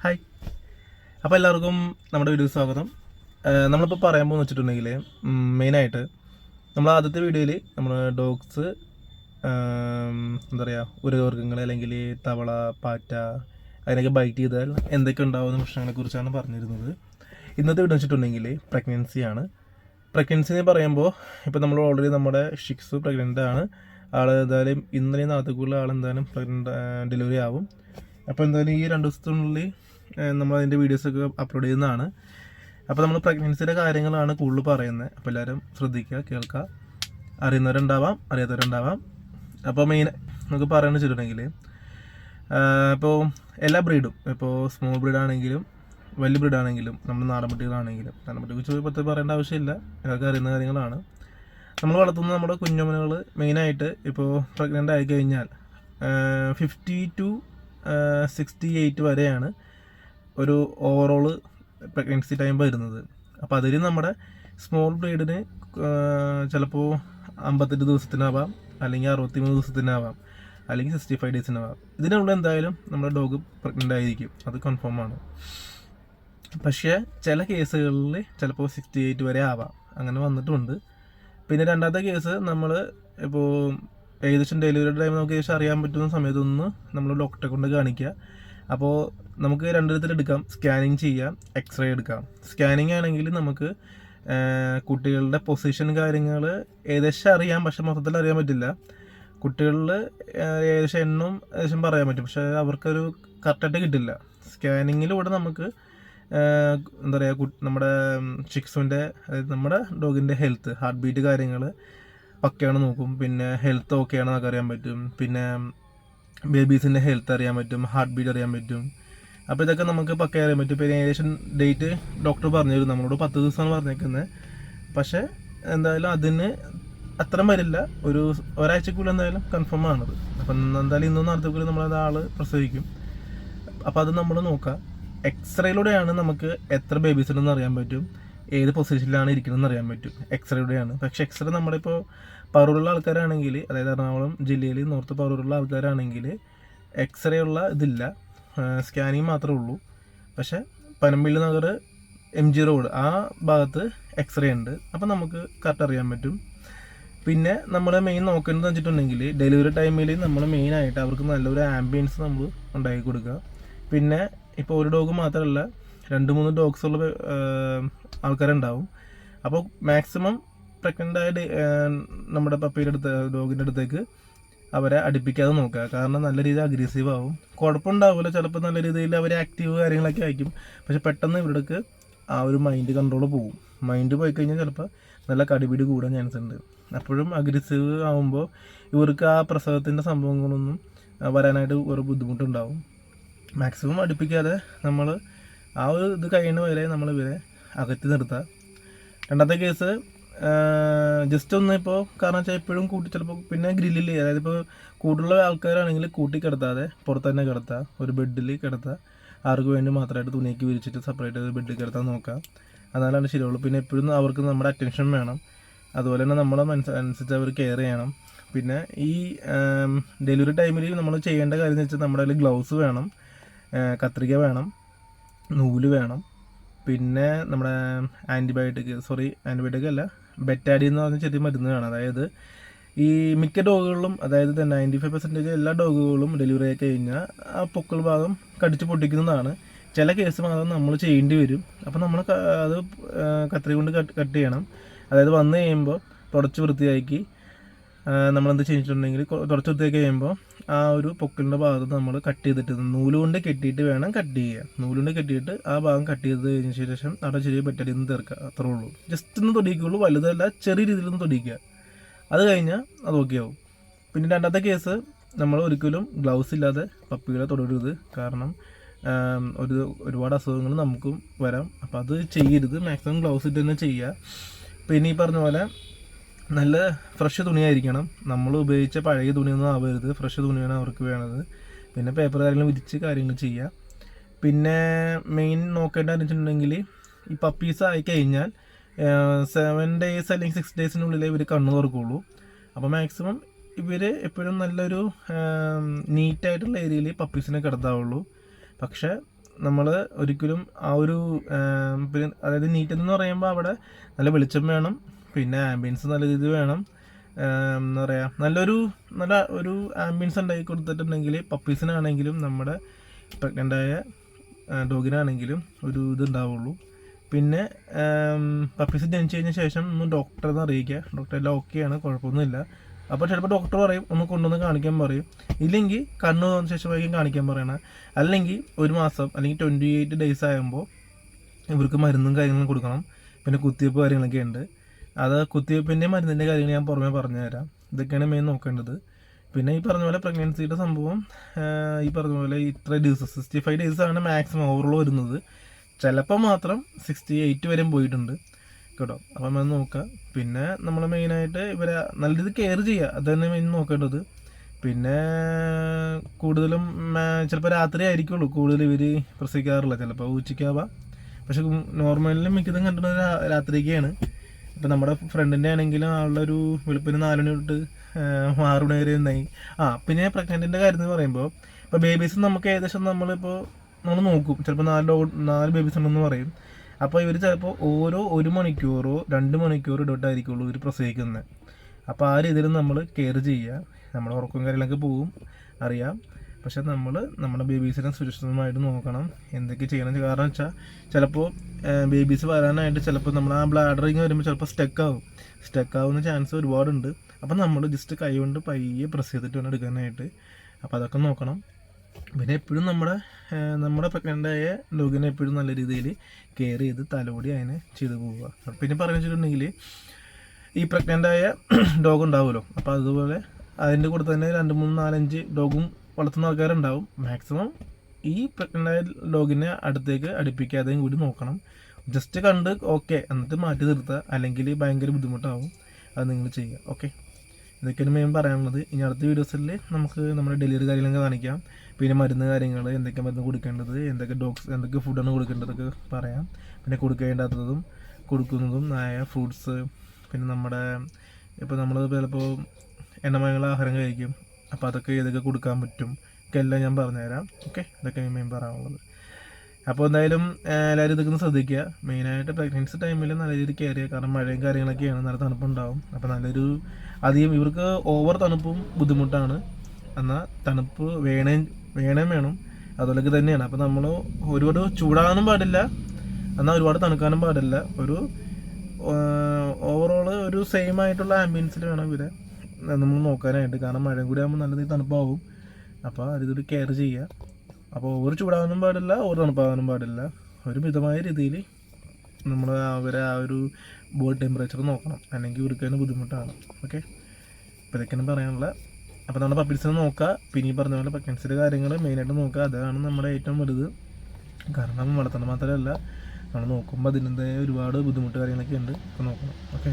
Hi. അപ്പോൾ എല്ലാവർക്കും നമ്മുടെ വീഡിയോ സ്വാഗതം. നമ്മളിപ്പോൾ പറയാൻ പോകുന്ന വെച്ചിട്ടുണ്ടെങ്കിൽ മെയിനായിട്ട് നമ്മൾ ആദ്യത്തെ വീഡിയോയിൽ നമ്മൾ ഡോഗ്സ് എന്താ പറയുക ഉരവർഗ്ഗങ്ങൾ അല്ലെങ്കിൽ തവള, പാറ്റ അതിനൊക്കെ ബൈറ്റ് ചെയ്താൽ എന്തൊക്കെ ഉണ്ടാകുന്ന പ്രശ്നങ്ങളെക്കുറിച്ചാണ് പറഞ്ഞിരുന്നത്. ഇന്നത്തെ വീഡിയോ വെച്ചിട്ടുണ്ടെങ്കിൽ പ്രഗ്നൻസിയാണ്. പ്രഗ്നൻസി എന്ന് പറയുമ്പോൾ ഇപ്പോൾ നമ്മൾ ഓൾറെഡി നമ്മുടെ ഷിക്സ് പ്രഗ്നൻ്റ് ആണ്. ആൾ എന്തായാലും ഇന്നലെയും നാളത്തേക്കുള്ള ആൾ എന്തായാലും ഡെലിവറി ആവും. അപ്പോൾ എന്തായാലും ഈ 2 ദിവസത്തിനുള്ളിൽ നമ്മളതിൻ്റെ വീഡിയോസൊക്കെ അപ്ലോഡ് ചെയ്യുന്നതാണ്. അപ്പോൾ നമ്മൾ പ്രഗ്നൻസിയുടെ കാര്യങ്ങളാണ് കൂടുതൽ പറയുന്നത്. അപ്പോൾ എല്ലാവരും ശ്രദ്ധിക്കുക, കേൾക്കുക. അറിയുന്നവരുണ്ടാവാം, അറിയാത്തവരുണ്ടാവാം. അപ്പോൾ മെയിൻ നമുക്ക് പറയുന്നത് വെച്ചിട്ടുണ്ടെങ്കിൽ ഇപ്പോൾ എല്ലാ ബ്രീഡും, ഇപ്പോൾ സ്മോൾ ബ്രീഡാണെങ്കിലും വലിയ ബ്രീഡാണെങ്കിലും നമ്മൾ നാടൻ പട്ടികളാണെങ്കിലും, നാടൻ പട്ടിയെ കുറിച്ച് പറ്റി പറയേണ്ട ആവശ്യമില്ല, എല്ലാവർക്കും അറിയുന്ന കാര്യങ്ങളാണ്. നമ്മൾ വളർത്തുന്ന നമ്മുടെ കുഞ്ഞുമനുകൾ മെയിനായിട്ട് ഇപ്പോൾ പ്രഗ്നൻ്റ് ആയി കഴിഞ്ഞാൽ 50 to 68 വരെയാണ് ഒരു ഓവറോള് പ്രഗ്നൻസി ടൈം വരുന്നത്. അപ്പോൾ അതിൽ നമ്മുടെ സ്മോൾ ബ്രീഡിന് ചിലപ്പോൾ 58 ദിവസത്തിനാവാം, അല്ലെങ്കിൽ 63 ദിവസത്തിനാവാം, അല്ലെങ്കിൽ 65 ഡേയ്സിനാവാം. ഇതിനുള്ള എന്തായാലും നമ്മുടെ ഡോഗ് പ്രഗ്നൻ്റ് ആയിരിക്കും, അത് കൺഫേം ആണ്. പക്ഷേ ചില കേസുകളിൽ ചിലപ്പോൾ 68 വരെ ആവാം, അങ്ങനെ വന്നിട്ടുണ്ട്. പിന്നെ രണ്ടാമത്തെ കേസ്, നമ്മൾ ഇപ്പോൾ ഏകദേശം ഡെലിവറി ടൈം നമുക്ക് ഏകദേശം അറിയാൻ പറ്റുന്ന സമയത്തൊന്ന് നമ്മൾ ഡോക്ടറെ കൊണ്ട് കാണിക്കുക. അപ്പോൾ നമുക്ക് 2 തരത്തിൽ എടുക്കാം. സ്കാനിങ് ചെയ്യാം, എക്സ്റേ എടുക്കാം. സ്കാനിങ് ആണെങ്കിൽ നമുക്ക് കുട്ടികളുടെ പൊസിഷൻ കാര്യങ്ങൾ ഏകദേശം അറിയാം, പക്ഷെ മൊത്തത്തിൽ അറിയാൻ പറ്റില്ല. കുട്ടികളിൽ ഏകദേശം എണ്ണം ഏകദേശം പറയാൻ പറ്റും, പക്ഷേ അവർക്കൊരു കറക്റ്റായിട്ട് കിട്ടില്ല. സ്കാനിങ്ങിലൂടെ നമുക്ക് എന്താ പറയുക, നമ്മുടെ ചിക്സിൻ്റെ, അതായത് നമ്മുടെ ഡോഗിൻ്റെ ഹെൽത്ത്, ഹാർട്ട് ബീറ്റ് കാര്യങ്ങൾ പക്കയാണ് നോക്കും. പിന്നെ ഹെൽത്ത് ഓക്കെയാണെന്നൊക്കെ അറിയാൻ പറ്റും. പിന്നെ ബേബീസിൻ്റെ ഹെൽത്ത് അറിയാൻ പറ്റും, ഹാർട്ട് ബീറ്റ് അറിയാൻ പറ്റും. അപ്പോൾ ഇതൊക്കെ നമുക്ക് പക്ക അറിയാൻ പറ്റും. പിന്നെ ഏകദേശം ഡേറ്റ് ഡോക്ടർ പറഞ്ഞു തരും, നമ്മളോട് 10 ദിവസമാണ് പറഞ്ഞേക്കുന്നത്. പക്ഷേ എന്തായാലും അതിന് അത്ര വരില്ല, ഒരാഴ്ചക്കുള്ളിൽ എന്തായാലും കൺഫേം ആണത്. അപ്പം എന്തായാലും ഇന്നും നാളത്തേക്കുള്ളിൽ നമ്മളത് ആൾ പ്രസവിക്കും. അപ്പോൾ അത് നമ്മൾ നോക്കുക. എക്സ്റേയിലൂടെയാണ് നമുക്ക് എത്ര ബേബീസ് ഉണ്ടെന്ന് അറിയാൻ പറ്റും, ഏത് പൊസിഷനിലാണ് ഇരിക്കുന്നതെന്ന് അറിയാൻ പറ്റും, എക്സ്റേയിലൂടെയാണ്. പക്ഷേ എക്സ്റേ നമ്മളിപ്പോൾ പറൂരുള്ള ആൾക്കാരാണെങ്കിൽ, അതായത് എറണാകുളം ജില്ലയിൽ നോർത്ത് പറൂരുള്ള ആൾക്കാരാണെങ്കിൽ എക്സ്റേ ഉള്ള ഇതില്ല, സ്കാനിങ് മാത്രമേ ഉള്ളൂ. പക്ഷേ പനമ്പിള്ളി നഗർ MG റോഡ് ആ ഭാഗത്ത് എക്സ്റേ ഉണ്ട്. അപ്പോൾ നമുക്ക് കറക്റ്റ് അറിയാൻ പറ്റും. പിന്നെ നമ്മൾ മെയിൻ നോക്കേണ്ടത് വെച്ചിട്ടുണ്ടെങ്കിൽ ഡെലിവറി ടൈമിൽ നമ്മൾ മെയിനായിട്ട് അവർക്ക് നല്ലൊരു ആംബിയൻസ് നമ്മൾ ഉണ്ടാക്കി കൊടുക്കുക. പിന്നെ ഇപ്പോൾ ഒരു ഡോഗ് മാത്രമല്ല, 2-3 ഡോഗ്സ് ഉള്ള ആൾക്കാരുണ്ടാവും. അപ്പോൾ മാക്സിമം പ്രഗ്നൻ്റായ നമ്മുടെ പപ്പിയുടെ അടുത്ത്, ഡോഗിൻ്റെ അടുത്തേക്ക് അവരെ അടുപ്പിക്കാതെ നോക്കുക. കാരണം നല്ല രീതിയിൽ അഗ്രസീവ് ആവും. കുഴപ്പമുണ്ടാവില്ല, ചിലപ്പോൾ നല്ല രീതിയിൽ അവർ ആക്റ്റീവ് കാര്യങ്ങളൊക്കെ ആയിരിക്കും. പക്ഷെ പെട്ടെന്ന് ഇവിടേക്ക് ആ ഒരു മൈൻഡ് കൺട്രോൾ പോകും. മൈൻഡ് പോയി കഴിഞ്ഞാൽ ചിലപ്പോൾ നല്ല കടിപിടി കൂടാൻ ചാൻസ് ഉണ്ട്. അപ്പോഴും അഗ്രസീവ് ആകുമ്പോൾ ഇവർക്ക് ആ പ്രസവത്തിൻ്റെ സംഭവങ്ങളൊന്നും വരാനായിട്ട് ഒരു ബുദ്ധിമുട്ടുണ്ടാവും. മാക്സിമം അടുപ്പിക്കാതെ നമ്മൾ ആ ഒരു ഇത് കഴിയുന്ന വരെ നമ്മൾ ഇവരെ അകറ്റി നിർത്തുക. രണ്ടാമത്തെ കേസ്, ജസ്റ്റ് ഒന്ന് ഇപ്പോൾ, കാരണം വെച്ചാൽ എപ്പോഴും കൂട്ടി ചിലപ്പോൾ പിന്നെ ഗ്രില്ലിൽ, അതായത് ഇപ്പോൾ കൂടുതലുള്ള ആൾക്കാരാണെങ്കിൽ കൂട്ടി കിടത്താതെ പുറത്ത് തന്നെ കിടത്തുക, ഒരു ബെഡിൽ കിടത്തുക. ആർക്ക് വേണ്ടി മാത്രമായിട്ട് തുണിയൊക്കെ വിരിച്ചിട്ട് സെപ്പറേറ്റ് ഒരു ബെഡിൽ കിടത്താൻ നോക്കുക. എന്നാലാണ് ശരിയുള്ളൂ. പിന്നെ എപ്പോഴും അവർക്ക് നമ്മുടെ അറ്റൻഷൻ വേണം. അതുപോലെ തന്നെ നമ്മളെ അനുസരിച്ച് അവർ കെയർ ചെയ്യണം. പിന്നെ ഈ ഡെലിവറി ടൈമിൽ നമ്മൾ ചെയ്യേണ്ട കാര്യം എന്ന് വെച്ചാൽ നമ്മുടെ കയ്യിൽ ഗ്ലൗസ് വേണം, കത്രിക വേണം, നൂല് വേണം. പിന്നെ നമ്മുടെ ആൻറ്റിബയോട്ടിക് അല്ല, ബെറ്റാഡി എന്ന് പറഞ്ഞ ചെറിയ മരുന്ന് വേണം. അതായത് ഈ മിക്ക ഡോഗുകളിലും, അതായത് 95% എല്ലാ ഡോഗുകളും ഡെലിവറി ആയി കഴിഞ്ഞാൽ ആ പൊക്കിൾ ഭാഗം കടിച്ച് പൊട്ടിക്കുന്നതാണ്. ചില കേസ് മാത്രം നമ്മൾ ചെയ്യേണ്ടി വരും. അപ്പോൾ നമ്മൾ അത് കത്രിക കൊണ്ട് കട്ട് ചെയ്യണം. അതായത് വന്നു കഴിയുമ്പോൾ തുടച്ച് വൃത്തിയാക്കി നമ്മളെന്ത് ചെയ്തിട്ടുണ്ടെങ്കിൽ, തുടച്ച് വൃത്തിയാക്കി കഴിയുമ്പോൾ ആ ഒരു പൊക്കിളിൻ്റെ ഭാഗത്ത് നമ്മൾ കട്ട് ചെയ്തിട്ട് നൂലുകൊണ്ട് കെട്ടിയിട്ട് വേണം കട്ട് ചെയ്യുക. നൂലുകൊണ്ട് കെട്ടിയിട്ട് ആ ഭാഗം കട്ട് ചെയ്ത് കഴിഞ്ഞ ശേഷം അവിടെ ചെറിയ ബെറ്റാഡി ഒന്ന് തീർക്കുക, അത്രേ ഉള്ളൂ. ജസ്റ്റ് ഒന്ന് തൊടിക്കുള്ളൂ, വലുതല്ല, ചെറിയ രീതിയിലൊന്ന് തൊടിക്കുക. അത് കഴിഞ്ഞാൽ അത് ഓക്കെ ആവും. പിന്നെ രണ്ടാമത്തെ കേസ്, നമ്മൾ ഒരിക്കലും ഗ്ലൗസ് ഇല്ലാതെ പപ്പികളെ തൊടരുത്. കാരണം ഒരുപാട് അസുഖങ്ങൾ നമുക്കും വരാം. അപ്പോൾ അത് ചെയ്യരുത്. മാക്സിമം ഗ്ലൗസ് ഇട്ട് തന്നെ ചെയ്യുക. പിന്നെ ഈ പറഞ്ഞ പോലെ നല്ല ഫ്രഷ് തുണിയായിരിക്കണം. നമ്മൾ ഉപയോഗിച്ച പഴയ തുണിയൊന്നും ആവരുത്, ഫ്രഷ് തുണിയാണ് അവർക്ക് വേണത്. പിന്നെ പേപ്പർ കാര്യങ്ങൾ വിരിച്ച് കാര്യങ്ങൾ ചെയ്യുക. പിന്നെ മെയിൻ നോക്കേണ്ടതെന്ന് വെച്ചിട്ടുണ്ടെങ്കിൽ, ഈ പപ്പീസ് ആയി കഴിഞ്ഞാൽ 7 days അല്ലെങ്കിൽ 6 daysനുള്ളിലേ ഇവർ കണ്ണു തുറക്കുള്ളൂ. അപ്പോൾ മാക്സിമം ഇവർ എപ്പോഴും നല്ലൊരു നീറ്റായിട്ടുള്ള ഏരിയയിൽ പപ്പീസിനെ കിടത്താവുള്ളൂ. പക്ഷേ നമ്മൾ ഒരിക്കലും ആ ഒരു പിന്നെ അതായത് നീറ്റെന്ന് പറയുമ്പോൾ അവിടെ നല്ല വെളിച്ചം വേണം, പിന്നെ ആംബിയൻസ് നല്ല രീതിയിൽ വേണം, എന്താ പറയുക നല്ല ഒരു ആംബിയൻസ് ഉണ്ടാക്കി കൊടുത്തിട്ടുണ്ടെങ്കിൽ പപ്പീസിനാണെങ്കിലും നമ്മുടെ പ്രഗ്നൻ്റായ ഡോഗിനാണെങ്കിലും ഒരു ഇതുണ്ടാവുള്ളൂ. പിന്നെ പപ്പീസ് ജനിച്ചു കഴിഞ്ഞ ശേഷം ഒന്ന് ഡോക്ടറെ അറിയിക്കുക, ഡോക്ടർ എല്ലാം ഓക്കെയാണ്, കുഴപ്പമൊന്നുമില്ല. അപ്പോൾ ചിലപ്പോൾ ഡോക്ടർ പറയും ഒന്ന് കൊണ്ടുവന്ന് കാണിക്കാൻ പറയും, ഇല്ലെങ്കിൽ കണ്ണ് വന്ന ശേഷമായിരിക്കും കാണിക്കാൻ പറയണം. അല്ലെങ്കിൽ 1 മാസം അല്ലെങ്കിൽ 28 days ആകുമ്പോൾ ഇവർക്ക് മരുന്നും കാര്യങ്ങളും കൊടുക്കണം. പിന്നെ കുത്തിവയ്പ്പ് കാര്യങ്ങളൊക്കെ ഉണ്ട്. അത് കുത്തിവയ്പ്പിൻ്റെ മരുന്നിൻ്റെ കാര്യങ്ങൾ ഞാൻ പുറമേ പറഞ്ഞുതരാം. ഇതൊക്കെയാണ് മെയിൻ നോക്കേണ്ടത്. പിന്നെ ഈ പറഞ്ഞ പോലെ പ്രഗ്നൻസിയുടെ സംഭവം ഈ പറഞ്ഞ പോലെ ഇത്ര ദിവസം 65 days ആണ് മാക്സിമം ഓവറോൾ വരുന്നത്. ചിലപ്പോൾ മാത്രം 68 വരെയും പോയിട്ടുണ്ട് കേട്ടോ. അപ്പം അത് നോക്കുക. പിന്നെ നമ്മൾ മെയിനായിട്ട് ഇവരെ നല്ല രീതിയിൽ കെയർ ചെയ്യുക, അത് തന്നെ മെയിൻ നോക്കേണ്ടത്. പിന്നെ കൂടുതലും ചിലപ്പോൾ രാത്രി ആയിരിക്കുള്ളൂ കൂടുതൽ ഇവർ പ്രസവിക്കാറില്ല, ചിലപ്പോൾ ഉച്ചയ്ക്കാവാം. പക്ഷെ നോർമലിലും മിക്കതും കണ്ടിട്ട് രാത്രിക്കാണ്. ഇപ്പം നമ്മുടെ ഫ്രണ്ടിൻ്റെ ആണെങ്കിലും ആളുടെ ഒരു വെളുപ്പിന് 4 മണി തൊട്ട് 6 മണി വരെ ഉണ്ടായി. പിന്നെ പ്രഗ്നൻറ്റിൻ്റെ കാര്യം എന്ന് പറയുമ്പോൾ ഇപ്പോൾ ബേബീസ് നമുക്ക് ഏകദേശം നമ്മൾ നോക്കും, ചിലപ്പോൾ 4 ബേബീസ് ഉണ്ടെന്ന് പറയും. അപ്പോൾ ഇവർ ചിലപ്പോൾ ഓരോ 1 മണിക്കൂറോ 2 മണിക്കൂറോ ഇടവിട്ടായിരിക്കുള്ളൂ ഇവർ പ്രസവിക്കുന്നത്. അപ്പോൾ ആ രീതിയിൽ നമ്മൾ കെയർ ചെയ്യുക. നമ്മുടെ ഉറക്കം കാര്യങ്ങളൊക്കെ പോവും അറിയാം, പക്ഷെ നമ്മൾ നമ്മുടെ ബേബീസിനെ സുരക്ഷിതമായിട്ട് നോക്കണം. എന്തൊക്കെ ചെയ്യണം, കാരണം വെച്ചാൽ ചിലപ്പോൾ ബേബീസ് വരാനായിട്ട് ചിലപ്പോൾ നമ്മൾ ആ ബ്ലാഡറിങ് വരുമ്പോൾ ചിലപ്പോൾ സ്റ്റക്കാവുന്ന ചാൻസ് ഒരുപാടുണ്ട്. അപ്പോൾ നമ്മൾ ജസ്റ്റ് കൈ കൊണ്ട് പയ്യെ പ്രസ് ചെയ്തിട്ട് വേണം എടുക്കാനായിട്ട്. അപ്പോൾ അതൊക്കെ നോക്കണം. പിന്നെ എപ്പോഴും നമ്മുടെ പ്രഗ്നൻ്റായ ഡോഗിനെ എപ്പോഴും നല്ല രീതിയിൽ കെയർ ചെയ്ത് തലോടി അതിനെ ചെയ്ത് പോവുക. പിന്നെ പറഞ്ഞു വെച്ചിട്ടുണ്ടെങ്കിൽ ഈ പ്രഗ്നൻ്റായ ഡോഗ് ഉണ്ടാവുമല്ലോ, അപ്പോൾ അതുപോലെ അതിൻ്റെ കൂടെ തന്നെ 2, 3, 4, 5 ഡോഗും വളർത്തുന്ന ആൾക്കാരുണ്ടാവും. മാക്സിമം ഈ പ്രഗ്നൻ്റായ ഡോഗിനെ അടുത്തേക്ക് അടുപ്പിക്കാതെയും കൂടി നോക്കണം. ജസ്റ്റ് കണ്ട് ഓക്കെ എന്നിട്ട് മാറ്റി നിർത്തുക, അല്ലെങ്കിൽ ഭയങ്കര ബുദ്ധിമുട്ടാവും. അത് നിങ്ങൾ ചെയ്യുക. ഓക്കെ, ഇതൊക്കെയാണ് മെയിൻ പറയാനുള്ളത്. ഇനി അടുത്ത വീഡിയോസിൽ നമുക്ക് നമ്മുടെ ഡെലിവറി കാര്യങ്ങളൊക്കെ കാണിക്കാം. പിന്നെ മരുന്ന് കാര്യങ്ങൾ, എന്തൊക്കെ മരുന്ന് കൊടുക്കേണ്ടത്, എന്തൊക്കെ ഫുഡാണ് കൊടുക്കേണ്ടതൊക്കെ പറയാം. പിന്നെ കൊടുക്കേണ്ടാത്തതും കൊടുക്കുന്നതും ആയ ഫ്രൂട്ട്സ്, പിന്നെ നമ്മുടെ ഇപ്പോൾ നമ്മൾ ചിലപ്പോൾ എണ്ണമയങ്ങളുള്ള ആഹാരം കഴിക്കും, അപ്പോൾ അതൊക്കെ ഏതൊക്കെ കൊടുക്കാൻ പറ്റും ഒക്കെ എല്ലാം ഞാൻ പറഞ്ഞുതരാം. ഓക്കെ, ഇതൊക്കെ മെയിൻ പറയാനുള്ളത്. അപ്പോൾ എന്തായാലും എല്ലാവരും ഇതൊക്കെ ഒന്ന് ശ്രദ്ധിക്കുക. മെയിനായിട്ട് പ്രഗ്നൻസി ടൈമിൽ നല്ല രീതിയിൽ കെയർ ചെയ്യുക, കാരണം മഴയും കാര്യങ്ങളൊക്കെയാണ്, നല്ല തണുപ്പുണ്ടാവും. അപ്പോൾ നല്ലൊരു അധികം ഇവർക്ക് ഓവർ തണുപ്പും ബുദ്ധിമുട്ടാണ്, എന്നാൽ തണുപ്പ് വേണം അതുപോലൊക്കെ തന്നെയാണ്. അപ്പോൾ നമ്മൾ ഒരുപാട് ചൂടാകാനും പാടില്ല, എന്നാൽ ഒരുപാട് തണുക്കാനും പാടില്ല. ഒരു ഓവറോൾ ഒരു സെയിം ആയിട്ടുള്ള ആംബിയൻസിൽ വേണം ഇവരെ നമ്മൾ നോക്കാനായിട്ട്, കാരണം മഴയും കൂടി ആകുമ്പോൾ നല്ല രീതിയിൽ തണുപ്പാവും. അപ്പോൾ അതിതൊരു കെയർ ചെയ്യുക. അപ്പോൾ ഓവർ ചൂടാകാനും പാടില്ല, ഓവർ തണുപ്പാകാനും പാടില്ല. ഒരു മിതമായ രീതിയിൽ നമ്മൾ അവരെ ആ ഒരു ബോഡി ടെമ്പറേച്ചർ നോക്കണം, അല്ലെങ്കിൽ ഇവർക്കതിന് ബുദ്ധിമുട്ടാണ്. ഓക്കെ, അപ്പോൾ ഇതൊക്കെയാണ് പറയാനുള്ളത്. അപ്പോൾ നമ്മുടെ പപ്പീസിനെ നോക്കുക. പിന്നെ ഈ പറഞ്ഞ പോലെ പ്രഗ്നൻസിയുടെ കാര്യങ്ങൾ മെയിനായിട്ട് നോക്കുക. അതാണ് നമ്മുടെ ഏറ്റവും വലുത്. കാരണം വളർത്തണം മാത്രമല്ല, നമ്മൾ നോക്കുമ്പോൾ അതിൻ്റെതായ ഒരുപാട് ബുദ്ധിമുട്ട് കാര്യങ്ങളൊക്കെ ഉണ്ട്. അപ്പോൾ നോക്കണം. ഓക്കെ.